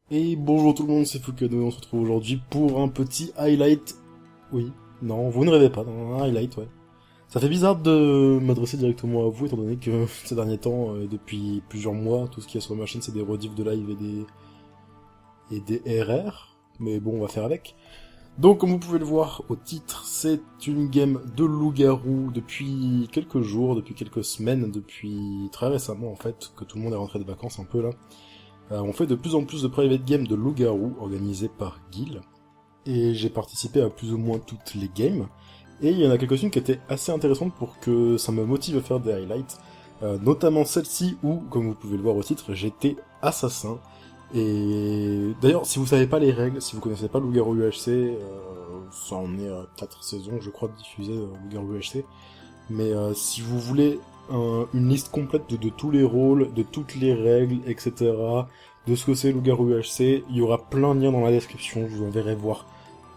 Et bonjour tout le monde, c'est Fukado et on se retrouve aujourd'hui pour un petit highlight. Oui, non, vous ne rêvez pas, dans un highlight, ouais. Ça fait bizarre de m'adresser directement à vous, étant donné que ces derniers temps, depuis plusieurs mois, tout ce qu'il y a sur ma chaîne, c'est des rediffs de live et des RR. Mais bon, on va faire avec. Donc, comme vous pouvez le voir au titre, c'est une game de loup-garou depuis quelques jours, depuis quelques semaines, depuis très récemment en fait, que tout le monde est rentré de vacances un peu là. On fait de plus en plus de private games de loup-garou organisés par Guild, et j'ai participé à plus ou moins toutes les games, et il y en a quelques-unes qui étaient assez intéressantes pour que ça me motive à faire des highlights, notamment celle-ci où, comme vous pouvez le voir au titre, j'étais assassin, et d'ailleurs, si vous savez pas les règles, si vous connaissez pas Loup-garou UHC, ça en est à 4 saisons, je crois, de diffuser Loup-garou UHC, mais si vous voulez une liste complète de tous les rôles, de toutes les règles, etc., de ce que c'est Loup-garou UHC, il y aura plein de liens dans la description, je vous enverrai voir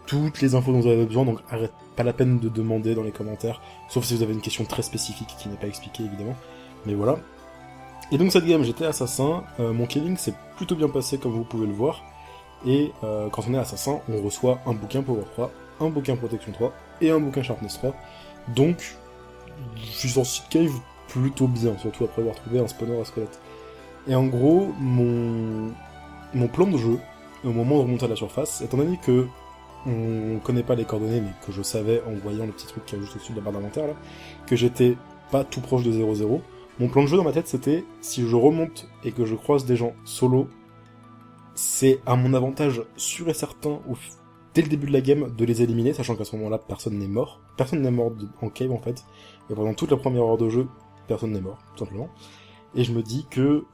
toutes les infos dont vous avez besoin, donc arrête pas la peine de demander dans les commentaires, sauf si vous avez une question très spécifique qui n'est pas expliquée évidemment, mais voilà. Et donc cette game, j'étais assassin, mon killing s'est plutôt bien passé comme vous pouvez le voir, et quand on est assassin, on reçoit un bouquin Power 3, un bouquin Protection 3, et un bouquin Sharpness 3, donc je suis sorti de cave plutôt bien, surtout après avoir trouvé un spawner à squelette. Et en gros, mon plan de jeu, au moment de remonter à la surface, étant donné que on connaît pas les coordonnées, mais que je savais en voyant le petit truc qui est juste au-dessus de la barre d'inventaire là, que j'étais pas tout proche de 0-0, mon plan de jeu dans ma tête c'était, si je remonte et que je croise des gens solo, c'est à mon avantage sûr et certain, dès le début de la game, de les éliminer, sachant qu'à ce moment-là, personne n'est mort. Personne n'est mort en cave, en fait. Et pendant toute la première heure de jeu, personne n'est mort, tout simplement. Et je me dis que,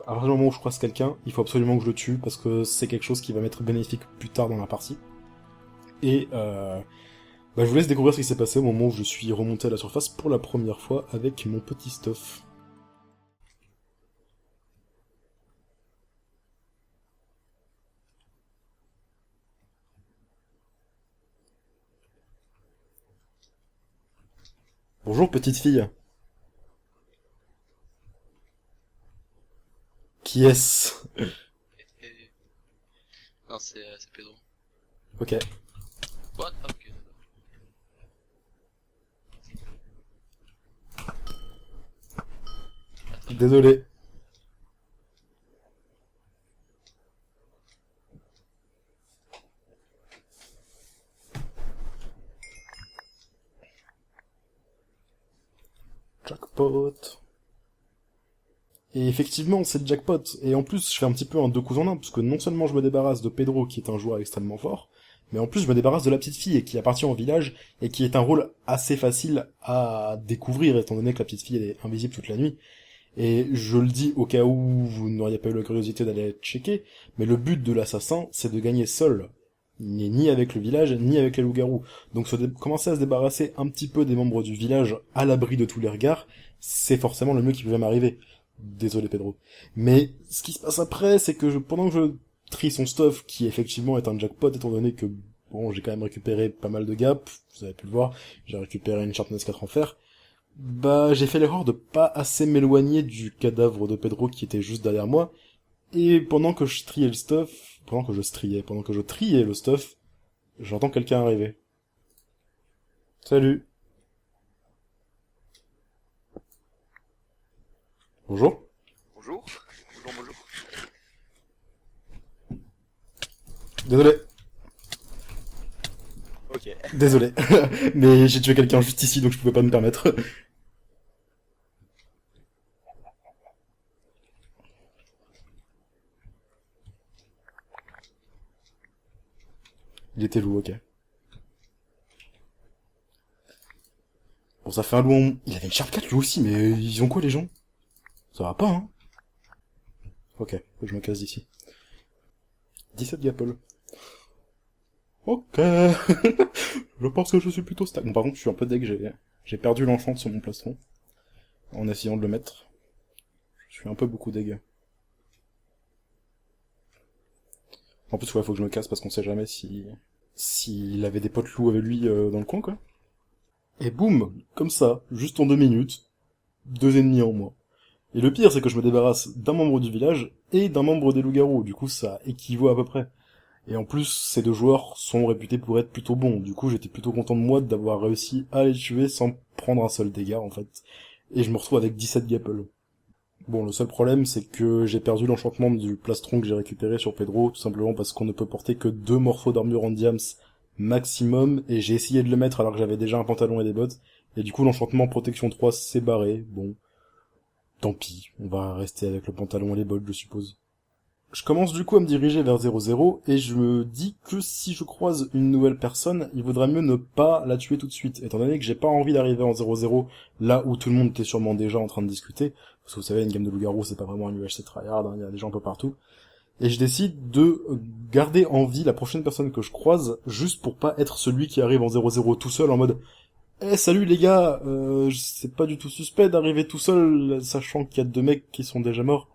à partir du moment où je croise quelqu'un, il faut absolument que je le tue, parce que c'est quelque chose qui va m'être bénéfique plus tard dans la partie. Et, je vous laisse découvrir ce qui s'est passé au moment où je suis remonté à la surface pour la première fois avec mon petit stuff. Bonjour, petite fille. Qui est-ce? Et... Non, c'est Pedro. Ok. What? Ah, ok. Attends, je... Désolé. Jackpot. Et effectivement, c'est le jackpot. Et en plus, je fais un petit peu un deux coups en un, parce que non seulement je me débarrasse de Pedro, qui est un joueur extrêmement fort, mais en plus je me débarrasse de la petite fille, qui appartient au village, et qui est un rôle assez facile à découvrir, étant donné que la petite fille, elle est invisible toute la nuit. Et je le dis au cas où vous n'auriez pas eu la curiosité d'aller checker, mais le but de l'assassin, c'est de gagner seul. Il n'est ni avec le village, ni avec les loups-garous. Donc commencer à se débarrasser un petit peu des membres du village, à l'abri de tous les regards, c'est forcément le mieux qui pouvait m'arriver. Désolé Pedro. Mais ce qui se passe après, c'est que pendant que je trie son stuff, qui effectivement est un jackpot, étant donné que, bon, j'ai quand même récupéré pas mal de gaps, vous avez pu le voir, j'ai récupéré une Sharpness 4 en fer, j'ai fait l'erreur de pas assez m'éloigner du cadavre de Pedro qui était juste derrière moi, et pendant que je triais le stuff, j'entends quelqu'un arriver. Salut. Bonjour. Bonjour. Bonjour, bonjour. Désolé. Ok. Désolé. Mais j'ai tué quelqu'un juste ici, donc je pouvais pas me permettre. Il était loup, ok. Bon, ça fait un loup Il avait une Sharp 4 lui aussi, mais ils ont quoi les gens? Ça va pas, hein? Ok, faut que je me casse d'ici. 17 Gapple. Ok. Je pense que je suis plutôt stack. Bon, par contre, je suis un peu deg, j'ai perdu l'enchant sur mon plastron. En essayant de le mettre. Je suis un peu beaucoup deg. En plus, ouais, faut que je me casse parce qu'on sait jamais s'il avait des potes loups avec lui dans le coin, quoi. Et boum, comme ça, juste en 2 minutes, 2 ennemis en moins. Et le pire, c'est que je me débarrasse d'un membre du village et d'un membre des loups-garous, du coup ça équivaut à peu près. Et en plus, ces deux joueurs sont réputés pour être plutôt bons, du coup j'étais plutôt content de moi d'avoir réussi à les tuer sans prendre un seul dégât en fait. Et je me retrouve avec 17 gapples. Bon, le seul problème, c'est que j'ai perdu l'enchantement du plastron que j'ai récupéré sur Pedro, tout simplement parce qu'on ne peut porter que 2 morceaux d'armure en diams maximum, et j'ai essayé de le mettre alors que j'avais déjà un pantalon et des bottes, et du coup l'enchantement protection 3 s'est barré. Bon, tant pis, on va rester avec le pantalon et les bottes, je suppose. Je commence du coup à me diriger vers 0-0, et je me dis que si je croise une nouvelle personne, il vaudrait mieux ne pas la tuer tout de suite, étant donné que j'ai pas envie d'arriver en 0-0, là où tout le monde était sûrement déjà en train de discuter, parce que vous savez, une game de loup-garou, c'est pas vraiment un UHC tryhard, hein, il y a des gens un peu partout, et je décide de garder en vie la prochaine personne que je croise, juste pour pas être celui qui arrive en 0-0 tout seul, en mode salut les gars, c'est pas du tout suspect d'arriver tout seul, sachant qu'il y a 2 mecs qui sont déjà morts. »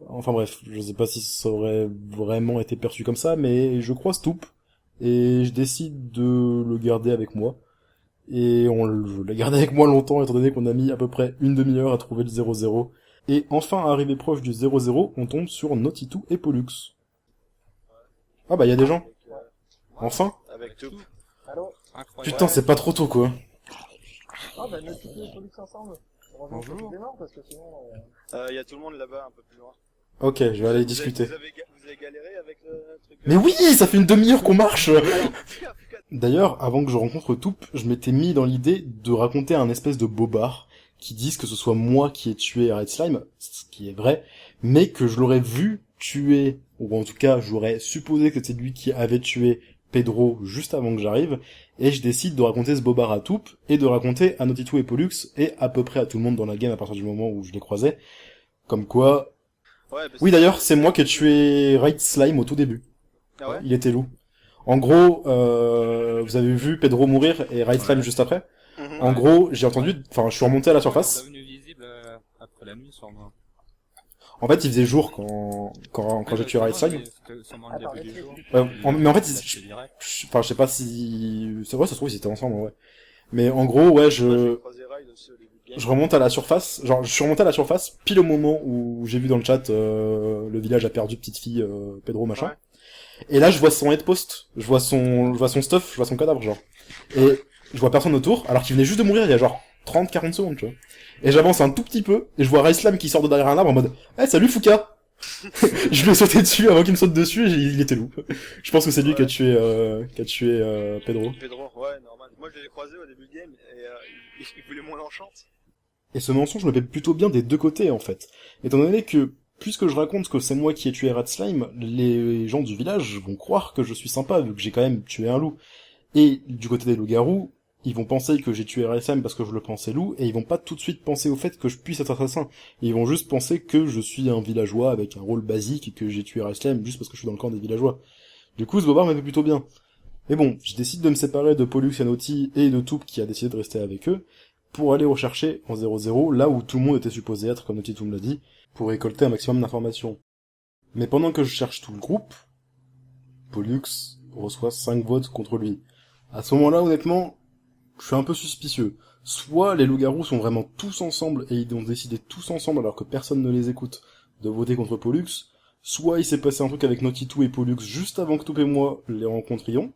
Enfin bref, je sais pas si ça aurait vraiment été perçu comme ça, mais je croise Toup, et je décide de le garder avec moi. Et je l'ai gardé avec moi longtemps, étant donné qu'on a mis à peu près une demi-heure à trouver le 0-0. Et enfin, arrivé proche du 0-0, on tombe sur Naughty2 et Pollux. Ah bah y a des gens. Enfin. Avec tout. Allô? Putain, c'est pas trop tôt quoi. Ah bah Naughty et Pollux ensemble. Bonjour. Parce que sinon... Il y a tout le monde là-bas, un peu plus loin. Ok, je vais aller discuter. Vous avez galéré avec le truc? Mais oui, ça fait une demi-heure qu'on marche. D'ailleurs, avant que je rencontre Toup, je m'étais mis dans l'idée de raconter un espèce de bobard qui dise que ce soit moi qui ai tué Red Slime, ce qui est vrai, mais que je l'aurais vu tuer, ou en tout cas, j'aurais supposé que c'était lui qui avait tué Pedro juste avant que j'arrive, et je décide de raconter ce bobard à Toup, et de raconter à Naughty2 et Pollux, et à peu près à tout le monde dans la game à partir du moment où je les croisais, comme quoi... Ouais, parce Oui d'ailleurs, c'est moi qui ai tué Red Slime au tout début. Ah ouais? Il était loup. En gros, vous avez vu Pedro mourir et Red Slime juste après. Mhm. En gros, j'ai entendu, enfin, je suis remonté à la surface. Devenu visible après la nuit, sûrement. En fait, il faisait jour quand j'ai tué Red Slime. C'était sûrement le début du jour. Mais en fait, C'est direct. enfin, je sais pas si, c'est vrai, ça se trouve, ils étaient ensemble, ouais. Mais en gros, ouais, Moi, j'ai croisé Ride aussi au début de game. je remonte à la surface. Genre, je suis remonté à la surface pile au moment où j'ai vu dans le chat, le village a perdu petite fille, Pedro, machin. Ouais. Et là, je vois son headpost, je vois son stuff, je vois son cadavre, genre. Et je vois personne autour, alors qu'il venait juste de mourir il y a genre 30-40 secondes, tu vois. Et j'avance un tout petit peu, et je vois Raislam qui sort de derrière un arbre en mode « salut Fouka !» Je lui ai sauté dessus avant qu'il me saute dessus, et il était loup. Je pense que c'est lui qui a tué Pedro. Pedro, ouais, normal. Moi, je l'ai croisé au début de game, et il voulait mon enchant. Et ce mensonge me paie plutôt bien des deux côtés, en fait. Étant donné que, puisque je raconte que c'est moi qui ai tué Red Slime, les gens du village vont croire que je suis sympa, vu que j'ai quand même tué un loup. Et du côté des loups-garous, ils vont penser que j'ai tué Red Slime parce que je le pensais loup, et ils vont pas tout de suite penser au fait que je puisse être assassin. Ils vont juste penser que je suis un villageois avec un rôle basique et que j'ai tué Red Slime juste parce que je suis dans le camp des villageois. Du coup, ce bobard me fait plutôt bien. Mais bon, je décide de me séparer de Pollux et Naughty et de Toup qui a décidé de rester avec eux, pour aller rechercher en 0-0, là où tout le monde était supposé être, comme Naughty me l'a dit, pour récolter un maximum d'informations. Mais pendant que je cherche tout le groupe, Pollux reçoit 5 votes contre lui. À ce moment-là, honnêtement, je suis un peu suspicieux. Soit les loups-garous sont vraiment tous ensemble et ils ont décidé tous ensemble alors que personne ne les écoute de voter contre Pollux, soit il s'est passé un truc avec Naughty2 et Pollux juste avant que Toup et moi les rencontrions,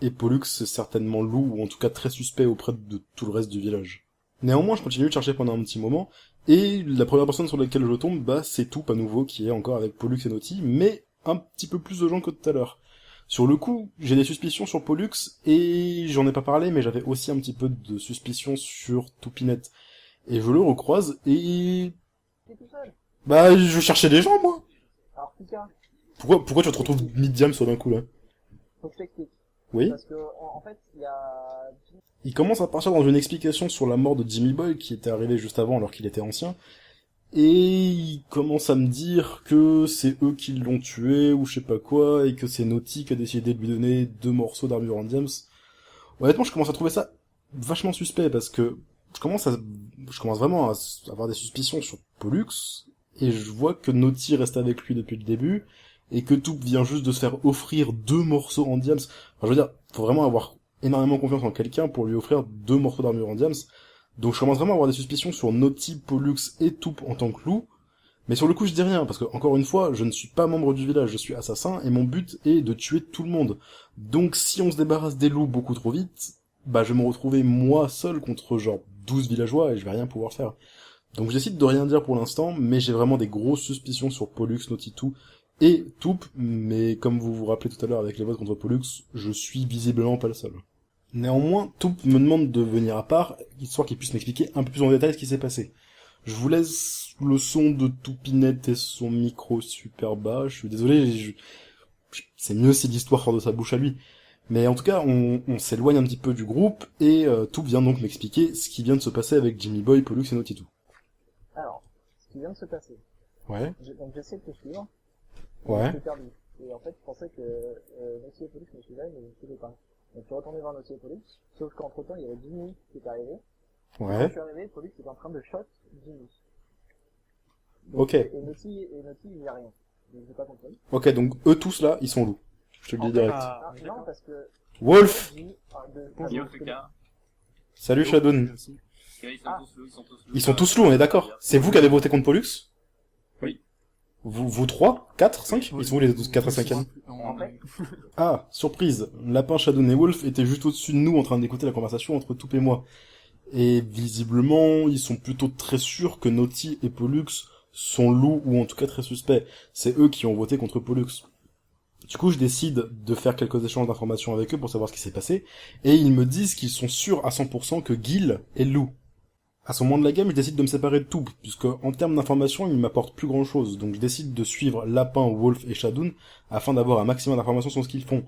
et Pollux est certainement loup, ou en tout cas très suspect auprès de tout le reste du village. Néanmoins, je continue de chercher pendant un petit moment, et la première personne sur laquelle je tombe, bah c'est Toup à nouveau, qui est encore avec Pollux et Naughty, mais un petit peu plus de gens que tout à l'heure. Sur le coup, j'ai des suspicions sur Pollux, et j'en ai pas parlé, mais j'avais aussi un petit peu de suspicions sur Toupinette. Et je le recroise, et... T'es tout seul. Bah, je cherchais des gens, moi. Alors Fouka, Pourquoi tu te retrouves mid-diam sur d'un coup, là? faut que je t'explique. Oui? Parce que, en fait, il y a... Il commence à partir dans une explication sur la mort de Jimmy Boy, qui était arrivé juste avant alors qu'il était ancien, et il commence à me dire que c'est eux qui l'ont tué, ou je sais pas quoi, et que c'est Naughty qui a décidé de lui donner 2 morceaux d'armure en diams. Honnêtement, je commence à trouver ça vachement suspect, parce que je commence vraiment à avoir des suspicions sur Pollux, et je vois que Naughty reste avec lui depuis le début, et que Toup vient juste de se faire offrir 2 morceaux en diams. Enfin, je veux dire, faut vraiment avoir énormément confiance en quelqu'un pour lui offrir 2 morceaux d'armure en diams. Donc je commence vraiment à avoir des suspicions sur Naughty, Pollux et Toup en tant que loup. Mais sur le coup, je dis rien, parce que, encore une fois, je ne suis pas membre du village, je suis assassin, et mon but est de tuer tout le monde. Donc si on se débarrasse des loups beaucoup trop vite, bah je vais me retrouver moi seul contre genre 12 villageois, et je vais rien pouvoir faire. Donc je décide de rien dire pour l'instant, mais j'ai vraiment des grosses suspicions sur Pollux, Naughty 2 et Toup, mais comme vous vous rappelez tout à l'heure avec les votes contre Pollux, je suis visiblement pas le seul. Néanmoins, Toup me demande de venir à part, histoire qu'il puisse m'expliquer un peu plus en détail ce qui s'est passé. Je vous laisse le son de Toupinette et son micro super bas, je suis désolé, c'est mieux si l'histoire sort de sa bouche à lui. Mais en tout cas, on s'éloigne un petit peu du groupe, et Toup vient donc m'expliquer ce qui vient de se passer avec Jimmy Boy, Pollux et Naughty 2. Alors, ce qui vient de se passer. Ouais. Donc j'essaie de te suivre. Ouais. Je t'ai perdu. Et en fait, je pensais que Naughty et Pollux me suivaient, mais je ne suivais pas. Donc je suis retourné vers Naughty et Pollux, sauf qu'entre temps, il y avait Jimmy qui est arrivé. Quand je Ouais. suis arrivé, Pollux était en train de shot Jimmy. Ok. Et Naughty, il n'y a rien. Donc j'ai pas compris. Ok, donc eux tous là, ils sont loups. Je te le dis direct. Ah, non, parce que Wolf! Jimmy, Yo, Fuka. Salut Shadoun. Ils sont Ah. tous loups, ils sont tous loups. Ils sont tous loups, on est d'accord. C'est vous qui avez voté contre Pollux? Oui. Vous 3? 4? 5? Ils sont où les 4 et 5e? En fait, Ah, surprise. Lapin, Shadoun et Wolf étaient juste au-dessus de nous en train d'écouter la conversation entre Toup et moi. Et visiblement, ils sont plutôt très sûrs que Naughty et Pollux sont loups, ou en tout cas très suspects. C'est eux qui ont voté contre Pollux. Du coup, je décide de faire quelques échanges d'informations avec eux pour savoir ce qui s'est passé, et ils me disent qu'ils sont sûrs à 100% que Gil est loup. À ce moment de la game, je décide de me séparer de Toup, puisque en termes d'informations, ils m'apportent plus grand chose, donc je décide de suivre Lapin, Wolf et Shadoun, afin d'avoir un maximum d'informations sur ce qu'ils font.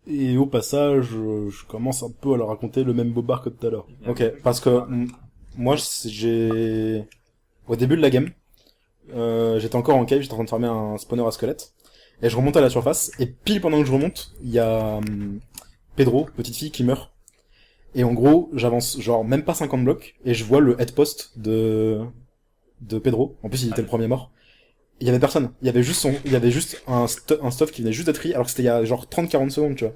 Et au passage, je commence un peu à leur raconter le même bobard que tout à l'heure. Ok, parce que moi, j'ai... Au début de la game, j'étais encore en cave, j'étais en train de farmer un spawner à squelette, et je remonte à la surface, et pile pendant que je remonte, il y a Pedro, petite fille, qui meurt. Et en gros, j'avance genre même pas 50 blocs, et je vois le head post de Pedro. En plus, il était le premier mort. Il y avait personne. Il y avait juste un stuff qui venait juste d'être pris, alors que c'était il y a genre 30-40 secondes, tu vois.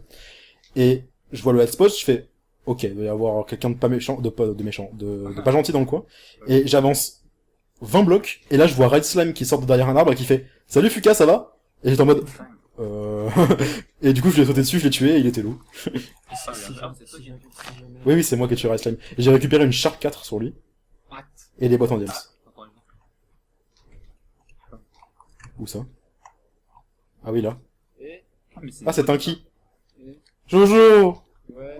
Et je vois le head post, je fais, ok, il doit y avoir quelqu'un de pas méchant, de pas gentil dans le coin. Et j'avance 20 blocs, et là je vois Red Slime qui sort de derrière un arbre et qui fait, salut Fuka, ça va? Et j'étais en mode, et du coup je lui ai sauté dessus, je l'ai tué, et il était loup. Ah, c'est toi qui as fait ça. Oui, c'est moi qui ai tué Red Slime. Et j'ai récupéré une Shark 4 sur lui, What? et des boîtes en diams. Attends, Où ça? Ah oui, là. mais Ah, c'est un qui? Oui. Jojo! Ouais.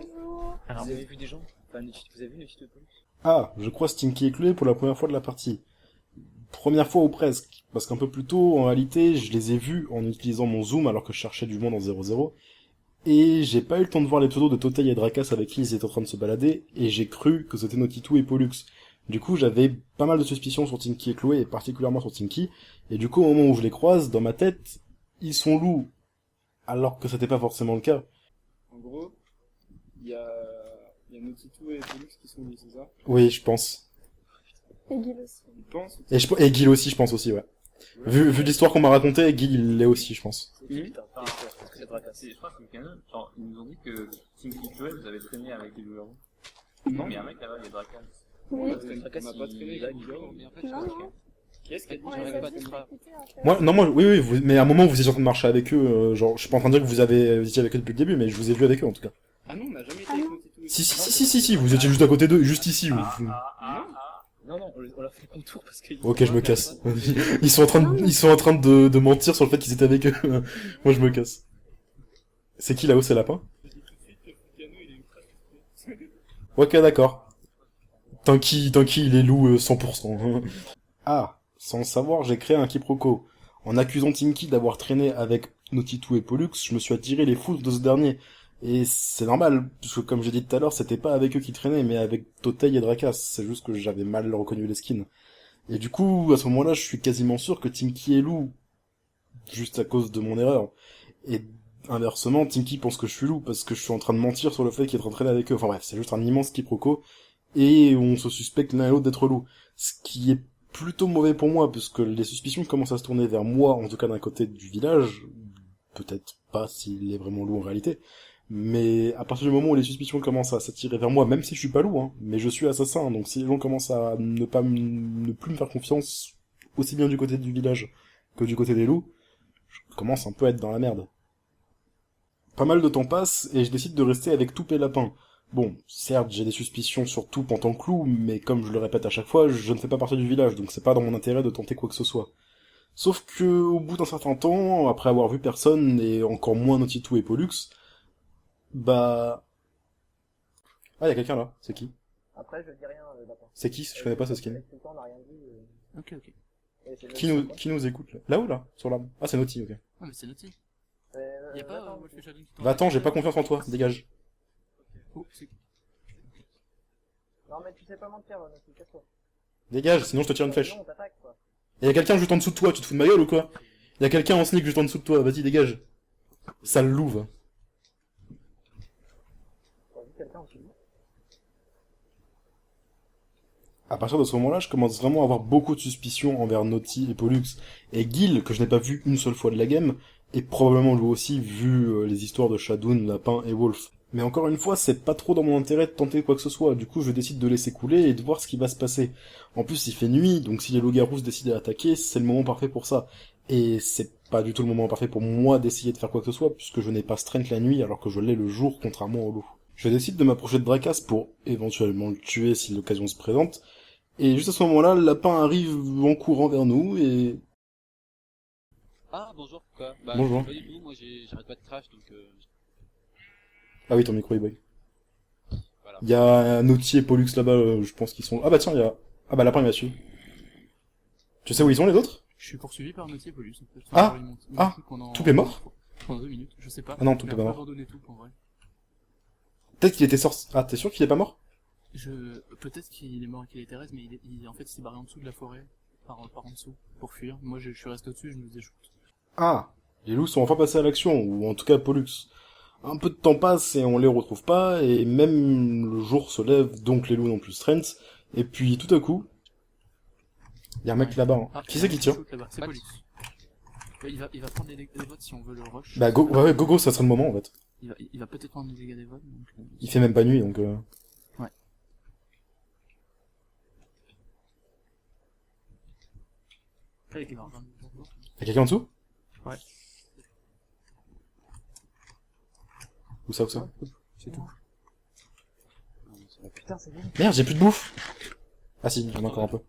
Alors, Vous avez vu des gens? Enfin, vous avez vu les fiches de police? Ah, je crois Stinky et Chloé pour la première fois de la partie. Première fois ou presque. Parce qu'un peu plus tôt, en réalité, je les ai vus en utilisant mon zoom alors que je cherchais du monde en 0-0. Et j'ai pas eu le temps de voir les pseudos de Totei et Drakas avec qui ils étaient en train de se balader, et j'ai cru que c'était Naughty 2 et Pollux. Du coup, j'avais pas mal de suspicions sur Tinky et Chloé, et particulièrement sur Tinky, et du coup, au moment où je les croise, dans ma tête, ils sont loups. Alors que c'était pas forcément le cas. En gros, il y a Naughty 2 et Pollux qui sont liés, c'est ça? Oui, je pense. Et Guil aussi. Ils pensent? Et Gil aussi, je pense aussi, ouais. Vu l'histoire qu'on m'a racontée, Gil, il l'est aussi, je pense. Je crois que c'est le canon. Genre, ils nous ont dit que Tinky et Chloé, vous avez traîné avec les loups. Non, mais un mec là-bas, il y a Drakas. Oui. On m'a pas traîné avec les gars. Mais en fait, Non, non. Qui est-ce qui a dit On que les j'arrivais a pas à juste traîner? écoutés, en fait. Moi, non, oui, mais à un moment, vous étiez en train de marcher avec eux, genre, je suis pas en train de dire que vous étiez avec eux depuis le début, mais je vous ai vu avec eux, en tout cas. Ah non, on n'a jamais été Ah avec non. Naughty 2. Si, vous étiez juste à côté d'eux, juste ici, vous. Non, on leur fait le contour parce que... Ok, je me casse. Ils sont en train de mentir sur le fait qu'ils étaient avec eux. Moi, je me casse. C'est qui là-haut, c'est Lapin? Je dis tout de suite que Fukano, il est ultra suspect. Ok, d'accord. Tanky, il est loup 100%. Ah, sans le savoir, j'ai créé un quiproquo. En accusant Tinky d'avoir traîné avec Naughty 2 et Pollux, je me suis attiré les foudres de ce dernier. Et c'est normal, parce que comme j'ai dit tout à l'heure, c'était pas avec eux qui traînaient, mais avec Totei et Drakas. C'est juste que j'avais mal reconnu les skins. Et du coup, à ce moment-là, je suis quasiment sûr que Tinky est loup. Juste à cause de mon erreur. Et inversement, Tinky pense que je suis loup, parce que je suis en train de mentir sur le fait qu'il est en train de traîner avec eux. Enfin bref, c'est juste un immense quiproquo. Et on se suspecte l'un et l'autre d'être loup. Ce qui est plutôt mauvais pour moi, puisque les suspicions commencent à se tourner vers moi, en tout cas d'un côté du village. Peut-être pas s'il est vraiment loup en réalité. Mais à partir du moment où les suspicions commencent à s'attirer vers moi, même si je suis pas loup, hein, mais je suis assassin, donc si les gens commencent à ne plus me faire confiance, aussi bien du côté du village que du côté des loups, je commence un peu à être dans la merde. Pas mal de temps passe, et je décide de rester avec Toupe et Lapin. Bon, certes, j'ai des suspicions sur Toupe en tant que loup, mais comme je le répète à chaque fois, je ne fais pas partie du village, donc c'est pas dans mon intérêt de tenter quoi que ce soit. Sauf que, au bout d'un certain temps, après avoir vu personne, et encore moins Notitou et Pollux, bah... Ah, y a quelqu'un là, c'est qui? Après, je dis rien, Lapin. C'est qui? Je connais pas ce skin. Avec tout le temps, on n'a rien dit. Ok, ok. Et c'est le Qui nous écoute là? Là-haut là? Sur l'arbre. Ah, c'est Noti, ok. Ouais, mais c'est noté. Y'a pas Lapin, Wolf et Shadow qui t'ont... Va-t'en, j'ai pas confiance en toi, dégage. Oh, c'est... Non, mais tu sais pas mentir, Noti, casse-toi. Dégage, sinon je te tire une flèche. Sinon, on t'attaque, quoi. Et y a quelqu'un juste en dessous de toi, tu te fous de ma gueule ou quoi? Y a quelqu'un en sneak juste en dessous de toi, vas-y dégage. Sale louve. T'as vu quelqu'un aussi? À partir de ce moment-là, je commence vraiment à avoir beaucoup de suspicions envers Naughty et Pollux. Et Gil, que je n'ai pas vu une seule fois de la game, et probablement lui aussi vu les histoires de Shadoun, Lapin et Wolf. Mais encore une fois, c'est pas trop dans mon intérêt de tenter quoi que ce soit, du coup je décide de laisser couler et de voir ce qui va se passer. En plus il fait nuit, donc si les loups-garous se décident à attaquer, c'est le moment parfait pour ça. Et c'est pas du tout le moment parfait pour moi d'essayer de faire quoi que ce soit, puisque je n'ai pas strength la nuit alors que je l'ai le jour, contrairement au loup. Je décide de m'approcher de Drakas pour éventuellement le tuer si l'occasion se présente, et juste à ce moment-là, le lapin arrive en courant vers nous, et... Ah, bonjour, quoi. Bah, Bonjour. pas du tout, moi j'arrête pas de crash, donc Ah oui, ton micro est bug. voilà. Il y a Naughty et Pollux là-bas, je pense qu'ils sont... Ah bah tiens, il y a... Ah bah lapin il m'a su. Tu sais où ils sont les autres? Je suis poursuivi par Naughty et Pollux, en fait. Ah Ils m'ont dit Ah pendant... Tout est mort? Pendant 2 minutes, je sais pas. Ah non, Tout Il est a pas mort. abandonné tout, en vrai. Peut-être qu'il était sorti... Ah, t'es sûr qu'il est pas mort? Peut-être qu'il est mort et qu'il est terrestre, mais en fait, il s'est barré en dessous de la forêt, par en dessous, pour fuir. Moi, je suis resté au-dessus, je me faisais shoot. Ah, les loups sont enfin passés à l'action, ou en tout cas Pollux. Un peu de temps passe et on les retrouve pas, et même le jour se lève, donc les loups n'ont plus strength, et puis tout à coup... Il y a un mec là-bas, hein. Ah, Qui c'est qui tire? shoot là-bas, c'est Pollux. Ouais, il va prendre les votes si on veut le rush. Bah ouais, go, ça serait le moment en fait. Il va peut-être prendre les dégâts des votes, donc... Il fait même pas nuit, donc... Ouais. Après, il va rejoindre. Y'a quelqu'un en dessous? Ouais. Où ça? C'est tout. Putain, c'est bon. Merde, j'ai plus de bouffe! Ah si, j'en ai encore un peu.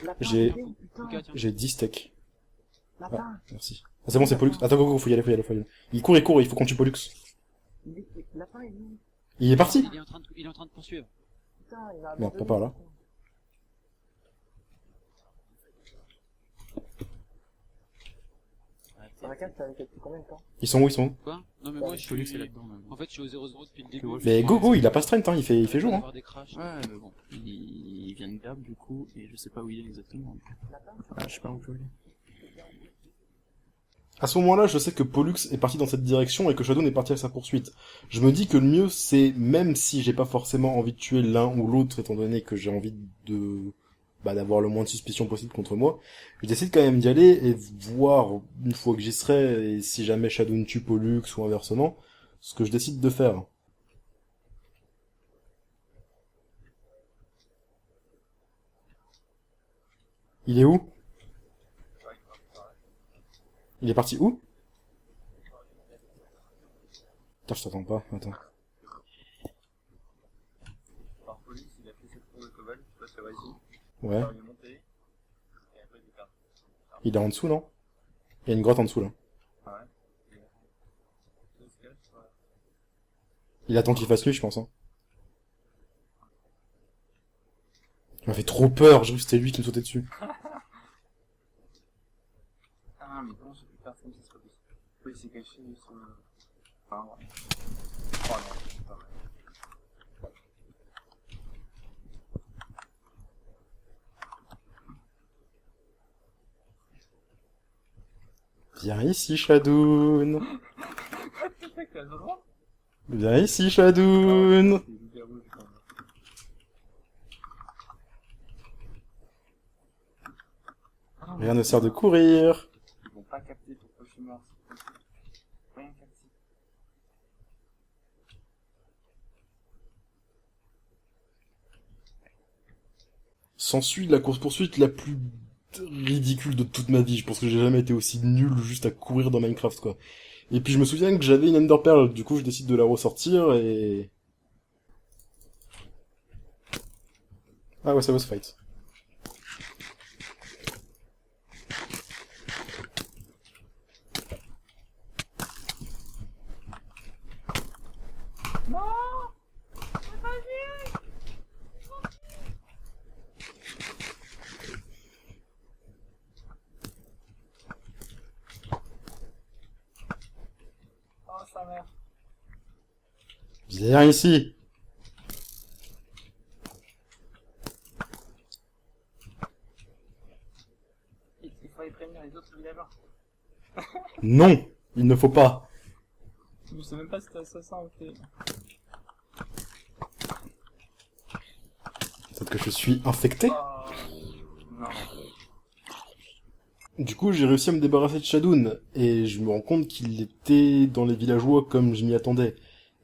Lapin, J'ai- putain. J'ai 10 steaks. Lapin. Merci. Ah, c'est bon, c'est Pollux. Attends, go, faut y aller. Il court, il faut qu'on tue Pollux. Lapin, il est où? Il est parti? Il est en train de poursuivre. Putain, il a Merde, abandonné. pas par là. Drakas, t'as fait depuis combien de temps? Ils sont où? Quoi? Non, mais moi je Pollux est suis... là-dedans, même. En fait, je suis au 0-0 depuis le début. Wolf, Mais go, il a pas strength, hein, il fait jour, hein. Avoir des crashs. Ouais, mais bon, il vient de Gab, du coup, et je sais pas où il est exactement. Lapin. Ah, je sais pas où il est. À ce moment-là, je sais que Pollux est parti dans cette direction et que Shadow est parti à sa poursuite. Je me dis que le mieux, c'est, même si j'ai pas forcément envie de tuer l'un ou l'autre, étant donné que j'ai envie de, d'avoir le moins de suspicion possible contre moi, je décide quand même d'y aller et voir, une fois que j'y serai, et si jamais Shadow tue Pollux ou inversement, ce que je décide de faire. Il est où? Il est parti où? Putain, je t'entends pas, attends. Par Pollux, il a fait cette tour de cobalt, tu vois, ça va ici. Ouais. Il est monté. Et après, il est parti. Il est en dessous, non? Il y a une grotte en dessous, là. Ah ouais. Il se cache, ouais. Il attend qu'il fasse nuit, je pense, hein. Il m'a fait trop peur, je crois que c'était lui qui me sautait dessus. Ah, mais comment j'ai pu faire comme ça, c'est pas possible. Oui, il s'est caché sur le... Ah, ouais. Oh non, c'est pas vrai. Viens ici, Shadoun. C'est ça que t'as le droit? Viens ici, Shadoun. C'est hyper rouge, quand même. Rien ne sert de courir. Ils vont pas capter ton cauchemar. Rien capter. s'ensuit la course-poursuite la plus ridicule de toute ma vie. Je pense que j'ai jamais été aussi nul juste à courir dans Minecraft, quoi. Et puis je me souviens que j'avais une Ender Pearl, du coup je décide de la ressortir et... Ah ouais, ça va se fight. Oh, sa mère. Viens ici. Il fallait prévenir les autres villageois. Non, il ne faut pas. Je sais même pas si t'es assassin, ok. Peut-être que je suis infecté. Oh. Non. Du coup, j'ai réussi à me débarrasser de Shadoun, et je me rends compte qu'il était dans les villageois comme je m'y attendais.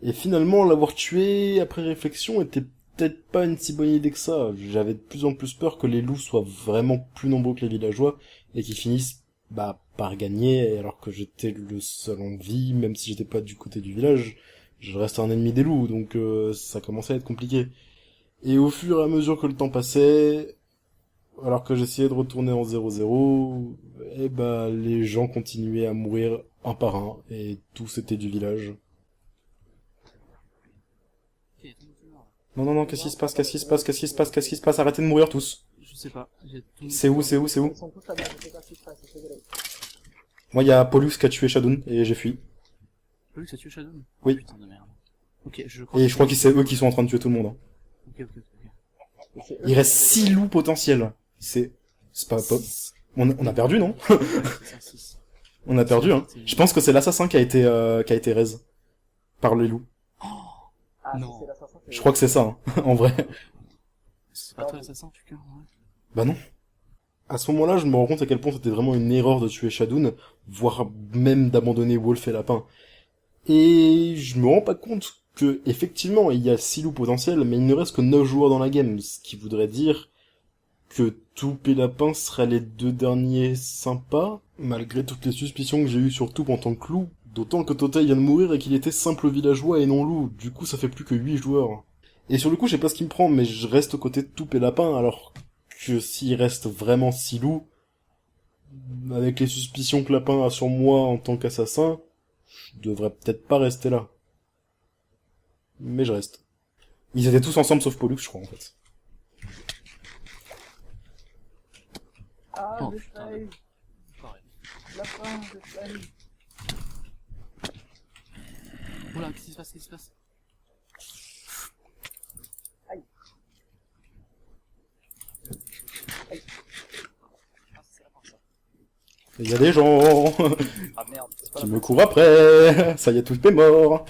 Et finalement, l'avoir tué, après réflexion, était peut-être pas une si bonne idée que ça. J'avais de plus en plus peur que les loups soient vraiment plus nombreux que les villageois, et qu'ils finissent, par gagner, alors que j'étais le seul en vie, même si j'étais pas du côté du village, je reste un ennemi des loups, donc ça commençait à être compliqué. Et au fur et à mesure que le temps passait, alors que j'essayais de retourner en 0-0, les gens continuaient à mourir un par un, et tous étaient du village. Non, qu'est-ce qui se passe, arrêtez de mourir tous. Je sais pas. C'est où Ils sont tous là-bas, je sais pas ce qui se passe, c'est dégueulasse. Moi, il y a Pollux qui a tué Shadoun, et j'ai fui. Pollux a tué Shadow? Oui. Putain de merde. Ok, je crois. Et je crois que c'est eux qui sont en train de tuer tout le monde. Hein. Ok. Et c'est eux Il qui reste ont 6 loups potentiels. C'est pas... On a perdu, non? On a perdu, hein. Je pense que c'est l'assassin qui a été raise. Par les loups. Ah, Non. si c'est l'assassin, c'est... Je crois que c'est ça, hein, en vrai. C'est pas toi l'assassin, tu cœur, ouais. Bah non. À ce moment-là, je me rends compte à quel point c'était vraiment une erreur de tuer Shadoun, voire même d'abandonner Wolf et Lapin. Et je me rends pas compte que, effectivement, il y a 6 loups potentiels, mais il ne reste que 9 joueurs dans la game, ce qui voudrait dire que Toup et Lapin seraient les 2 derniers sympas, malgré toutes les suspicions que j'ai eues sur Toup en tant que loup, d'autant que Totai vient de mourir et qu'il était simple villageois et non loup, du coup ça fait plus que 8 joueurs. Et sur le coup, je sais pas ce qui me prend, mais je reste aux côtés de Toup et Lapin, alors que s'il reste vraiment 6 loups, avec les suspicions que Lapin a sur moi en tant qu'assassin, je devrais peut-être pas rester là. Mais je reste. Ils étaient tous ensemble sauf Pollux, je crois, en fait. Ah, Oh, je putain. faille. Pareil. La fin, je faille. Oula, qu'est-ce qui se passe? Il y a des gens Ah merde, c'est pas qui la me courent après, ça y est, tout est mort.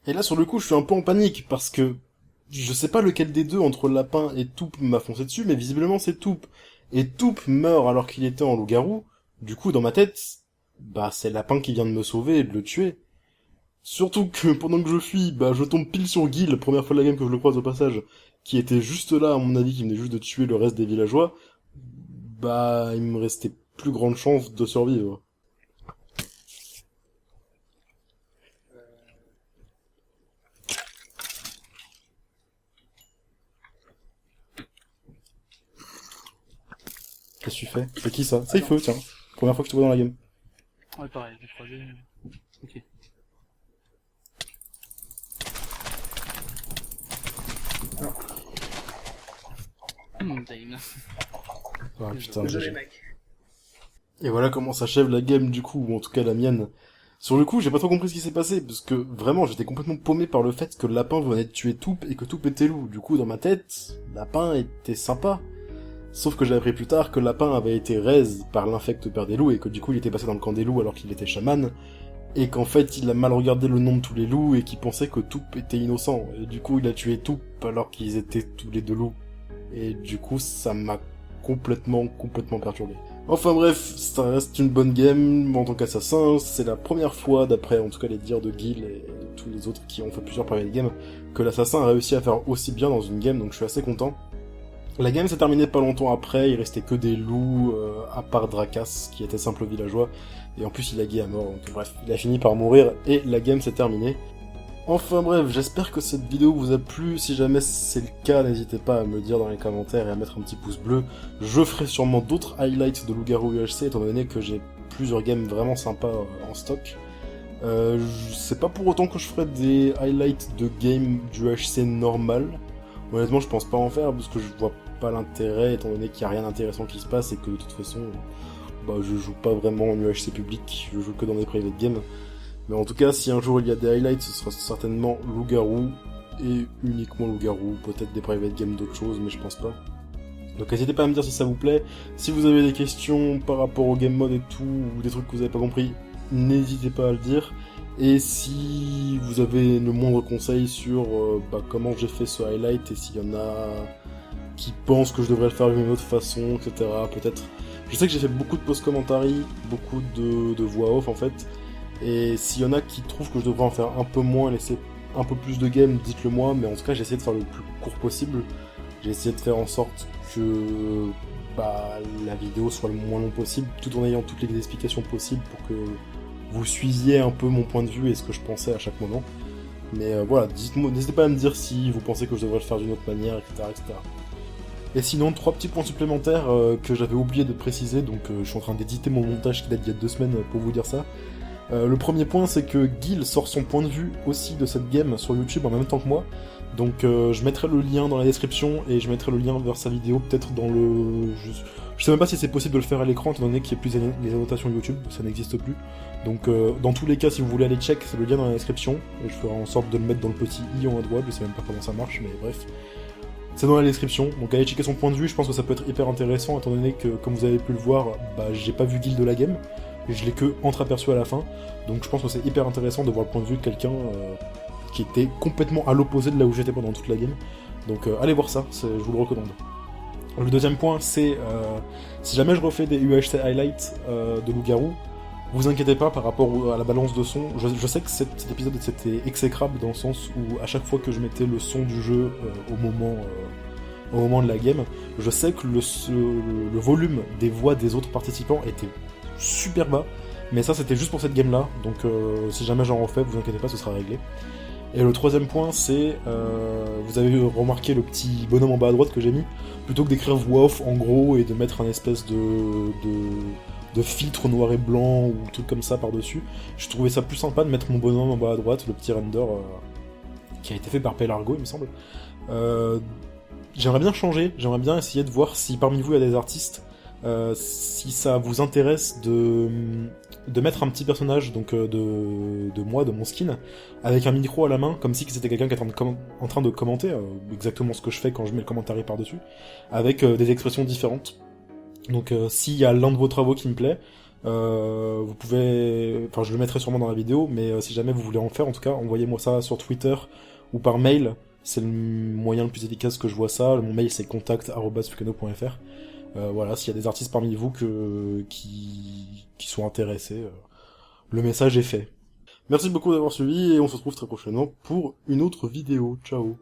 Et là, sur le coup, je suis un peu en panique, parce que je sais pas lequel des deux, entre Lapin et Toup, m'a foncé dessus, mais visiblement c'est Toup. Et Toup meurt alors qu'il était en loup-garou, du coup, dans ma tête, c'est Lapin qui vient de me sauver et de le tuer. Surtout que, pendant que je fuis, je tombe pile sur Gil, première fois de la game que je le croise au passage, qui était juste là, à mon avis, qui venait juste de tuer le reste des villageois. Il me restait plus grande chance de survivre. Qu'est-ce que tu fais? C'est qui ça? C'est Feu, tiens. Première fois que je te vois dans la game. Ouais, pareil, j'ai croisé. Ok. Time. Ah putain, Désolé, GG. mec. Et voilà comment s'achève la game du coup, ou en tout cas la mienne. Sur le coup, j'ai pas trop compris ce qui s'est passé, parce que vraiment j'étais complètement paumé par le fait que Lapin venait de tuer Toup et que Toup était loup. Du coup, dans ma tête, Lapin était sympa. Sauf que j'ai appris plus tard que Lapin avait été raise par l'infect père des loups et que du coup il était passé dans le camp des loups alors qu'il était chaman. Et qu'en fait il a mal regardé le nom de tous les loups et qu'il pensait que Toup était innocent. Et du coup il a tué Toup alors qu'ils étaient tous les deux loups. Et du coup ça m'a complètement perturbé. Enfin bref, ça reste une bonne game en tant qu'assassin, c'est la première fois, d'après en tout cas les dires de Gil et de tous les autres qui ont fait plusieurs private games, que l'assassin a réussi à faire aussi bien dans une game, donc je suis assez content. La game s'est terminée pas longtemps après, il restait que des loups, à part Drakas, qui était simple villageois, et en plus il a gué à mort, donc bref, il a fini par mourir, et la game s'est terminée. Enfin bref, j'espère que cette vidéo vous a plu, si jamais c'est le cas, n'hésitez pas à me le dire dans les commentaires et à mettre un petit pouce bleu. Je ferai sûrement d'autres highlights de Loup-Garou UHC, étant donné que j'ai plusieurs games vraiment sympas en stock. C'est pas pour autant que je ferai des highlights de games du UHC normal. Honnêtement, je pense pas en faire, parce que je vois pas l'intérêt, étant donné qu'il y a rien d'intéressant qui se passe, et que de toute façon, bah, je joue pas vraiment en UHC public, je joue que dans des private games. Mais en tout cas, si un jour il y a des highlights, ce sera certainement Loup-Garou, et uniquement Loup-Garou, peut-être des private games d'autres choses, mais je pense pas. Donc n'hésitez pas à me dire si ça vous plaît. Si vous avez des questions par rapport au game mode et tout, ou des trucs que vous avez pas compris, n'hésitez pas à le dire. Et si vous avez le moindre conseil sur comment j'ai fait ce highlight, et s'il y en a qui pensent que je devrais le faire d'une autre façon, etc. peut-être. Je sais que j'ai fait beaucoup de post-commentary, beaucoup de voix off en fait. Et s'il y en a qui trouvent que je devrais en faire un peu moins, laisser un peu plus de game, dites-le moi, mais en tout cas j'ai essayé de faire le plus court possible. J'ai essayé de faire en sorte que la vidéo soit le moins long possible, tout en ayant toutes les explications possibles pour que vous suiviez un peu mon point de vue et ce que je pensais à chaque moment. Mais voilà, dites-moi, n'hésitez pas à me dire si vous pensez que je devrais le faire d'une autre manière, etc. etc. Et sinon, 3 petits points supplémentaires que j'avais oublié de préciser, donc je suis en train d'éditer mon montage qui date d'il y a 2 semaines pour vous dire ça. Le premier point, c'est que Gil sort son point de vue aussi de cette game sur YouTube en même temps que moi. Donc je mettrai le lien dans la description et je mettrai le lien vers sa vidéo peut-être dans le... Je sais même pas si c'est possible de le faire à l'écran étant donné qu'il n'y a plus les annotations YouTube, ça n'existe plus. Donc dans tous les cas, si vous voulez aller check, c'est le lien dans la description. Et je ferai en sorte de le mettre dans le petit i en haut à droite, je sais même pas comment ça marche, mais bref. C'est dans la description, donc allez checker son point de vue, je pense que ça peut être hyper intéressant étant donné que, comme vous avez pu le voir, j'ai pas vu Gil de la game. Et je l'ai que entreaperçu à la fin, donc je pense que c'est hyper intéressant de voir le point de vue de quelqu'un qui était complètement à l'opposé de là où j'étais pendant toute la game. Donc allez voir ça, je vous le recommande. Le deuxième point, c'est si jamais je refais des UHC highlights de Loup-Garou, vous inquiétez pas par rapport à la balance de son. Je sais que cet épisode c'était exécrable dans le sens où à chaque fois que je mettais le son du jeu au moment de la game, je sais que le volume des voix des autres participants était super bas, mais ça c'était juste pour cette game là, donc si jamais j'en refais, vous inquiétez pas, ce sera réglé. Et le troisième point, c'est, vous avez remarqué le petit bonhomme en bas à droite que j'ai mis, plutôt que d'écrire voix off en gros et de mettre un espèce de filtre noir et blanc ou truc comme ça par-dessus, je trouvais ça plus sympa de mettre mon bonhomme en bas à droite, le petit render qui a été fait par Pelargo il me semble. J'aimerais bien changer, j'aimerais bien essayer de voir si parmi vous il y a des artistes, si ça vous intéresse de mettre un petit personnage donc de moi, de mon skin, avec un micro à la main, comme si c'était quelqu'un qui est en train de commenter, exactement ce que je fais quand je mets le commentaire par-dessus, avec des expressions différentes. Donc s'il y a l'un de vos travaux qui me plaît, vous pouvez... Enfin je le mettrai sûrement dans la vidéo, mais si jamais vous voulez en faire, en tout cas, envoyez-moi ça sur Twitter ou par mail, c'est le moyen le plus efficace que je vois ça. Mon mail c'est contact@fucano.fr. Voilà, s'il y a des artistes parmi vous qui sont intéressés, le message est fait. Merci beaucoup d'avoir suivi et on se retrouve très prochainement pour une autre vidéo. Ciao.